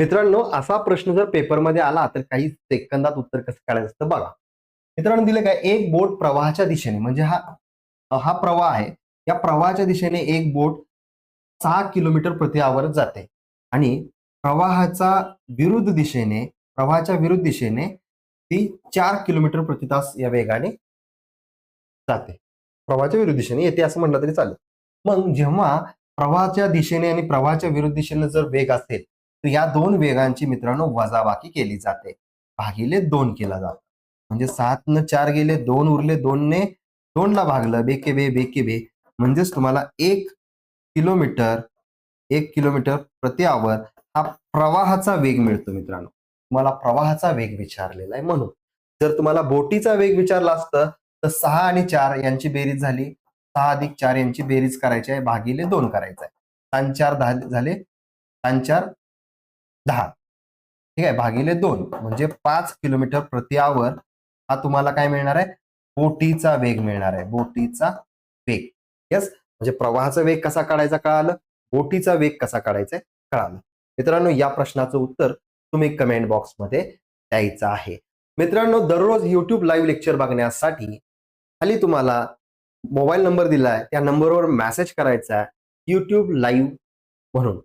मित्रांनो, असा प्रश्न जर पेपरमध्ये आला तर काही सेकंदात उत्तर कसं काढायचं असतं बघा. मित्रांनो, दिलं काय, एक बोट प्रवाहाच्या दिशेने, म्हणजे हा हा प्रवाह आहे. या प्रवाहाच्या दिशेने एक बोट 6 किलोमीटर प्रति आवर जाते आणि प्रवाहाचा प्रवाहाच्या विरुद्ध दिशेने ती 4 किलोमीटर प्रति तास या वेगाने जाते. प्रवाहाच्या विरुद्ध दिशेने येते असं म्हटलं तरी चालेल. मग जेव्हा प्रवाहाच्या दिशेने आणि प्रवाहाच्या विरुद्ध दिशेने जर वेग असेल तर या दोन वेगांची मित्रांनो वजाबाकी केली जाते. भागिले 2 केला जातो. म्हणजे 7 न 4 गेले, 2 उरले, 2 ने 2 ला भागलं, बेके बे बेके बे, म्हणजेच तुम्हाला 1 किलोमीटर 1 किलोमीटर प्रति आवर हा प्रवाहाचा वेग मिळतो. मित्रांनो, तुम्हाला प्रवाहाचा वेग विचारलेला आहे. म्हणून जर तुम्हाला बोटीचा वेग विचारला असतं तर 6 आणि 4 यांची बेरीज झाली, 6 अधिक 4 यांची बेरीज करायची आहे, भागिले 2 करायचं आहे. 3 4 झाले, 3 4 10, ठीक आहे, भागिले 2 म्हणजे 5 किलोमीटर प्रति आवर हा तुम्हाला काय मिळणार आहे, बोटीचा वेग मिळणार आहे. बोटीचा वेग. यस, म्हणजे प्रवाहाचा वेग कसा काढायचा कळालं, बोटीचा वेग कसा काढायचा कळालं. मित्रांनो, या प्रश्नाचं उत्तर तुम्ही कमेंट बॉक्समध्ये द्यायचं आहे. मित्रांनो, दररोज युट्यूब लाईव्ह लेक्चर बघण्यासाठी खाली तुम्हाला मोबाईल नंबर दिलाय, त्या नंबरवर मेसेज करायचा आहे, YouTube लाईव्ह म्हणून.